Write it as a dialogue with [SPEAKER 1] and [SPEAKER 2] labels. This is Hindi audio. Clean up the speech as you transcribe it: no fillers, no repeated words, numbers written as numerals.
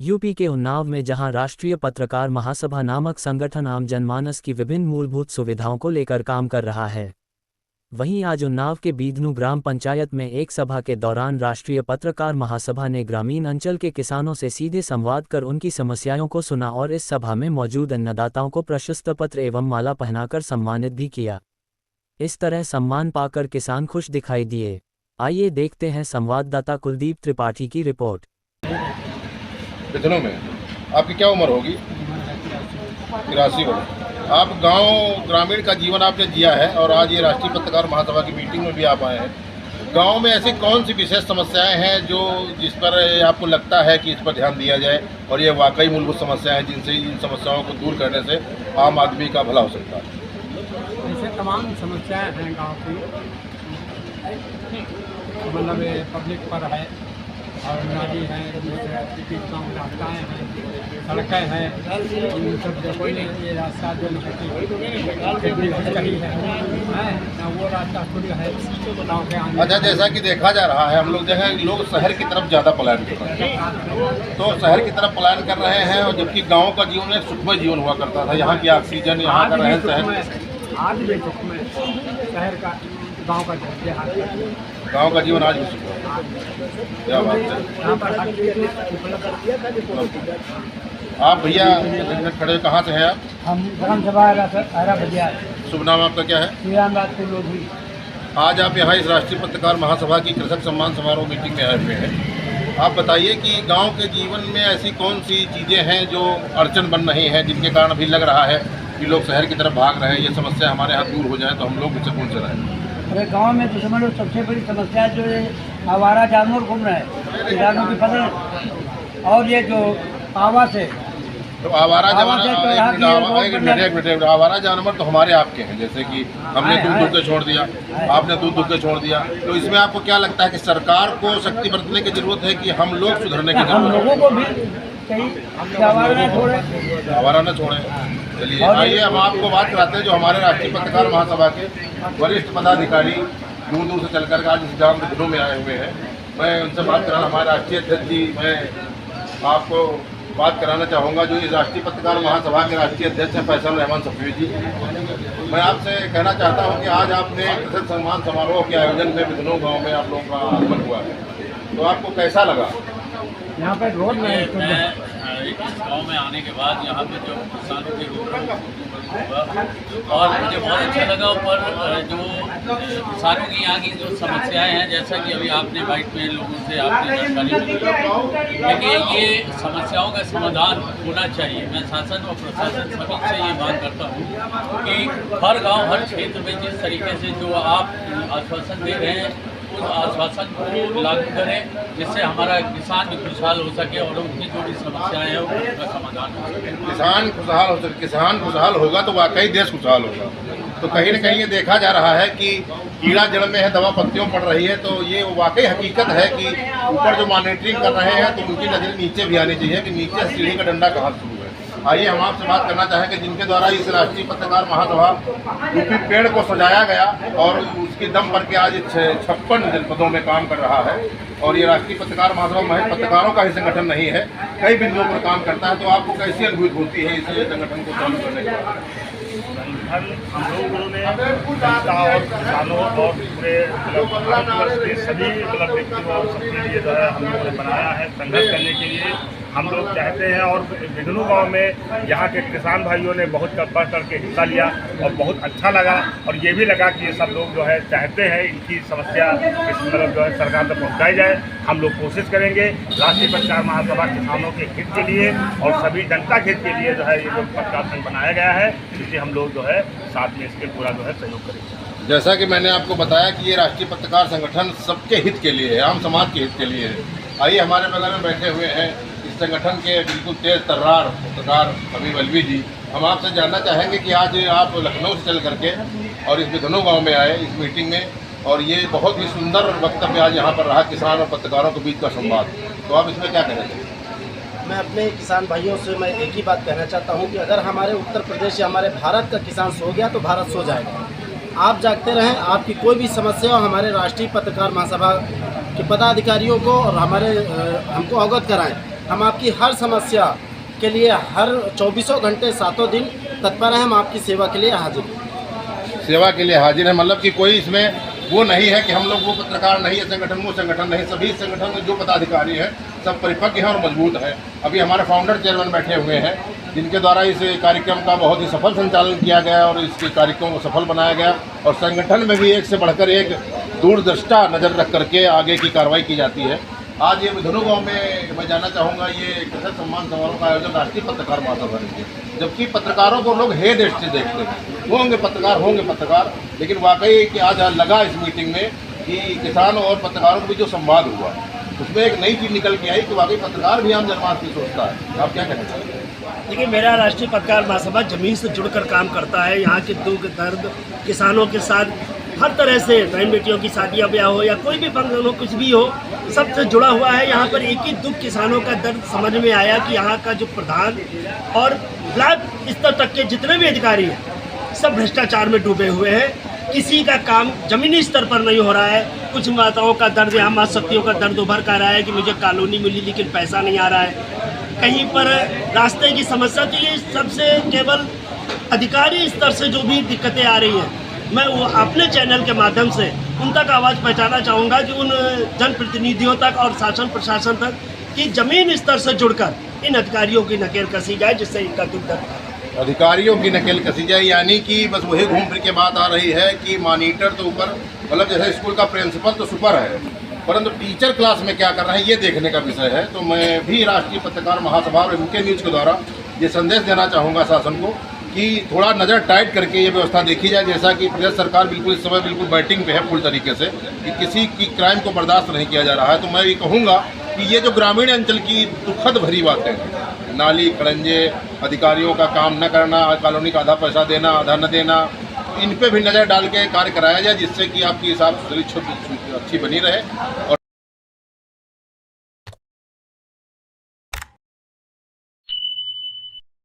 [SPEAKER 1] यूपी के उन्नाव में जहां राष्ट्रीय पत्रकार महासभा नामक संगठन आम जनमानस की विभिन्न मूलभूत सुविधाओं को लेकर काम कर रहा है, वहीं आज उन्नाव के बीधनू ग्राम पंचायत में एक सभा के दौरान राष्ट्रीय पत्रकार महासभा ने ग्रामीण अंचल के किसानों से सीधे संवाद कर उनकी समस्याओं को सुना और इस सभा में मौजूद अन्नदाताओं को प्रशस्ति पत्र एवं माला पहनाकर सम्मानित भी किया। इस तरह सम्मान पाकर किसान खुश दिखाई दिए। आइए देखते हैं संवाददाता कुलदीप त्रिपाठी की रिपोर्ट।
[SPEAKER 2] बिधनों में आपकी क्या उम्र होगी? 83 वर्ष। आप गांव ग्रामीण का जीवन आपने जिया है और आज ये राष्ट्रीय पत्रकार महासभा की मीटिंग में भी आप आए हैं। गांव में ऐसी कौन सी विशेष समस्याएं हैं जो जिस पर आपको लगता है कि इस पर ध्यान दिया जाए और ये वाकई मूलभूत समस्याएं हैं जिनसे इन समस्याओं को दूर करने से आम आदमी का भला हो सकता है?
[SPEAKER 3] ऐसे तमाम समस्याएं हैं गांव की, मतलब पब्लिक पर है और नाली है, गाँव रास्ताएँ हैं, सड़कें हैं, इन सब जो कोई नहीं, ये रास्ता जो नहीं है ना वो रास्ता खुद है गाँव के आने।
[SPEAKER 2] अच्छा, जैसा कि देखा जा रहा है हम लोग जो है लोग शहर की तरफ ज़्यादा पलायन कर रहे हैं, तो शहर की तरफ पलायन कर रहे हैं और जबकि गाँव का जीवन एक सुखमय जीवन हुआ करता था। यहाँ की ऑक्सीजन, यहाँ का रहन सहन
[SPEAKER 3] आज भी सुखमय, शहर का गाँव का
[SPEAKER 2] गाँव का जीवन आज भी सुख है। क्या बात है। आप भैया खड़े कहाँ से हैं आप?
[SPEAKER 3] हम विधानसभा भैया।
[SPEAKER 2] शुभ नाम आपका क्या है? आज आप यहाँ इस राष्ट्रीय पत्रकार महासभा की कृषक सम्मान समारोह मीटिंग में आए हुए हैं। आप बताइए कि गांव के जीवन में ऐसी कौन सी चीज़ें हैं जो अड़चन बन रही हैं जिनके कारण अभी लग रहा है कि लोग शहर की तरफ भाग रहे हैं। ये समस्या हमारे यहाँ दूर हो जाए तो हम लोग इससे पहुँच रहे हैं।
[SPEAKER 3] अरे गांव में तो समझ लो सबसे बड़ी समस्या जो है आवारा जानवर घूम रहे हैं, किसानों की फसल, और ये जो आवास है
[SPEAKER 2] तो आवारा जानवर, आवारा जानवर तो हमारे आपके हैं, जैसे कि हमने दूध दुख के छोड़ दिया, आपने दूध दुख के छोड़ दिया, तो इसमें आपको क्या लगता है कि सरकार को शक्ति बरतने की जरूरत है कि हम लोग सुधरने की जरूरत है?
[SPEAKER 3] लोगों को भी चाहिए
[SPEAKER 2] आवारा न छोड़े। चलिए आइए हम आपको बात कराते हैं जो हमारे राष्ट्रीय पत्रकार महासभा के वरिष्ठ पदाधिकारी दूर दूर से चलकर आज इस गाँव बिधनों में आए हुए हैं। मैं उनसे बात कराना, हमारे राष्ट्रीय अध्यक्ष जी, मैं आपको बात कराना चाहूँगा जो इस राष्ट्रीय पत्रकार महासभा के राष्ट्रीय अध्यक्ष हैं फैसल रहमान सफवी जी। मैं आपसे कहना चाहता हूँ कि आज आपने कृषक सम्मान समारोह के आयोजन में बिधनों गाँव में आप लोगों का आगमन हुआ है, तो आपको कैसा लगा?
[SPEAKER 3] यहाँ पे रोड में
[SPEAKER 4] इस गाँव में आने के बाद यहाँ पे जो किसानों के हुआ और मुझे बहुत अच्छा लगा। पर जो किसानों की यहाँ की जो समस्याएं हैं, जैसा कि अभी आपने बाइट में लोगों से आपने जानकारी दी, लेकिन ये समस्याओं का समाधान होना चाहिए। मैं शासन और प्रशासन सभी से ये बात करता हूँ कि हर गांव हर क्षेत्र में जिस तरीके से जो आप आश्वासन दे रहे हैं उस आश्वासन को लागू करें, जिससे हमारा किसान भी खुशहाल हो सके और उनकी जो भी समस्याएं हैं उनका समाधान हो सके।
[SPEAKER 2] किसान खुशहाल हो सके, किसान खुशहाल होगा तो वाकई देश खुशहाल होगा। तो कहीं न कहीं ये देखा जा रहा है कि कीड़ा जड़ में है, दवा पत्तियों पड़ रही है, तो ये वाकई हकीकत है कि ऊपर जो मॉनिटरिंग कर रहे हैं तो उनकी नजर नीचे भी आनी चाहिए कि नीचे सीढ़ी का डंडा कहाँ शुरू है। आइए हम आपसे बात करना चाहेंगे जिनके द्वारा इस राष्ट्रीय पत्रकार महासभा यूपी पेड़ को सजाया गया और उसकी दम पर के आज 56 जनपदों में काम कर रहा है। और ये राष्ट्रीय पत्रकार महासभा महज पत्रकारों का ही संगठन नहीं है, कई बिंदुओं पर काम करता है। तो आपको कैसी अनुभूति होती है इस संगठन को चालू करने के बाद?
[SPEAKER 5] हम लोगों ने जनता और किसानों और पूरे भारतवर्ष के सभी व्यक्तियों और सबके लिए जो है हम लोगों ने बनाया है संघर्ष करने के लिए। हम लोग चाहते हैं और बिधनू गांव में यहाँ के किसान भाइयों ने बहुत बढ़ चढ़ के हिस्सा लिया और बहुत अच्छा लगा। और ये भी लगा कि ये सब लोग जो है चाहते हैं इनकी समस्या इस तरफ जो है सरकार तक पहुँचाई जाए। हम लोग कोशिश करेंगे राष्ट्रीय पत्रकार महासभा किसानों के हित के लिए और सभी जनता के हित के लिए जो है ये जो पत्रकार संघ बनाया गया है, जिससे हम लोग जो है साथ में इसके पूरा जो है सहयोग करेंगे।
[SPEAKER 2] जैसा कि मैंने आपको बताया कि ये राष्ट्रीय पत्रकार संगठन सबके हित के लिए है, आम समाज के हित के लिए है। आइए हमारे बगल में बैठे हुए हैं इस संगठन के बिल्कुल तेज तर्रार पत्रकार हबीब अलवी जी। हम आपसे जानना चाहेंगे कि आज आप लखनऊ से चल करके और इस बिधनों गाँव में आए इस मीटिंग में, और ये बहुत ही सुंदर वक्तव्य आज यहाँ पर रहा किसान और पत्रकारों के बीच का संवाद, तो आप इसमें क्या कहना चाहिए?
[SPEAKER 6] मैं अपने किसान भाइयों से मैं एक ही बात कहना चाहता हूँ कि अगर हमारे उत्तर प्रदेश या हमारे भारत का किसान सो गया तो भारत सो जाएगा। आप जागते रहें, आपकी कोई भी समस्या हो हमारे राष्ट्रीय पत्रकार महासभा के पदाधिकारियों को और हमको अवगत कराएं। हम आपकी हर समस्या के लिए हर 24 घंटे 7 दिन तत्पर हैं। हम आपकी सेवा के लिए हाजिर हैं।
[SPEAKER 2] सेवा के लिए हाजिर है, मतलब कि कोई इसमें वो नहीं है कि हम लोग वो पत्रकार नहीं है संगठन, वो संगठन नहीं। सभी संगठन में जो पदाधिकारी हैं सब परिपक्व हैं और मजबूत हैं। अभी हमारे फाउंडर चेयरमैन बैठे हुए हैं जिनके द्वारा इस कार्यक्रम का बहुत ही सफल संचालन किया गया और इस कार्यक्रम को सफल बनाया गया। और संगठन में भी एक से बढ़कर एक दूरदृष्टा नज़र रख करके आगे की कार्रवाई की जाती है। आज ये विधुनु गाँव में मैं जानना चाहूँगा, ये कसर सम्मान समारोह का आयोजन राष्ट्रीय पत्रकार महासभा ने किया, जबकि पत्रकारों को लोग हे दृष्टि से देखते हैं। होंगे पत्रकार, लेकिन वाकई कि आज लगा इस मीटिंग में कि किसानों और पत्रकारों के बीच जो संवाद हुआ उसमें एक नई चीज़ निकल के आई कि वाकई पत्रकार भी आम जनमानस की सोचता है। आप क्या कहना चाहते हैं?
[SPEAKER 7] देखिए, मेरा राष्ट्रीय पत्रकार महासभा ज़मीन से जुड़कर काम करता है। यहाँ के दुख दर्द किसानों के साथ हर तरह से, बहन बेटियों की शादियाँ ब्याह हो या कोई भी फंक्शन हो, कुछ भी हो, सबसे जुड़ा हुआ है। यहाँ पर एक ही दुख किसानों का दर्द समझ में आया कि यहाँ का जो प्रधान और ब्लॉक स्तर तक के जितने भी अधिकारी हैं सब भ्रष्टाचार में डूबे हुए हैं। किसी का काम जमीनी स्तर पर नहीं हो रहा है। कुछ माताओं का दर्द, यहाँ माँ शक्तियों का दर्द उभर कर रहा है कि मुझे कॉलोनी मिली लेकिन पैसा नहीं आ रहा है। कहीं पर रास्ते की समस्या, तो ये सबसे केवल अधिकारी स्तर से जो भी दिक्कतें आ रही हैं, मैं वो अपने चैनल के माध्यम से उन तक आवाज़ पहुँचाना चाहूँगा कि उन जनप्रतिनिधियों तक और शासन प्रशासन तक कि ज़मीन स्तर से जुड़कर इन अधिकारियों की नकेल कसी जाए, जिससे इनका दुख दर्द
[SPEAKER 2] अधिकारियों की नकेल कसी जाए। यानी कि बस वही घूम फिर के बात आ रही है कि मॉनिटर तो ऊपर, मतलब जैसे स्कूल का प्रिंसिपल तो सुपर है, परंतु टीचर क्लास में क्या कर रहे हैं ये देखने का विषय है। तो मैं भी राष्ट्रीय पत्रकार महासभा और MK न्यूज़ के द्वारा ये संदेश देना चाहूँगा शासन को कि थोड़ा नज़र टाइट करके ये व्यवस्था देखी जाए। जैसा कि प्रदेश सरकार बिल्कुल इस समय बिल्कुल बैटिंग पे है फुल तरीके से कि किसी की क्राइम को बर्दाश्त नहीं किया जा रहा है। तो मैं ये कहूँगा कि ये जो ग्रामीण अंचल की दुखद भरी बातें हैं, नाली खड़ंजे, अधिकारियों का काम न करना, कॉलोनी का आधा पैसा देना आधा न देना, इन पे भी नज़र डाल के कार्य कराया जाए, जिससे कि आपकी साफ सुथरी अच्छी बनी रहे। और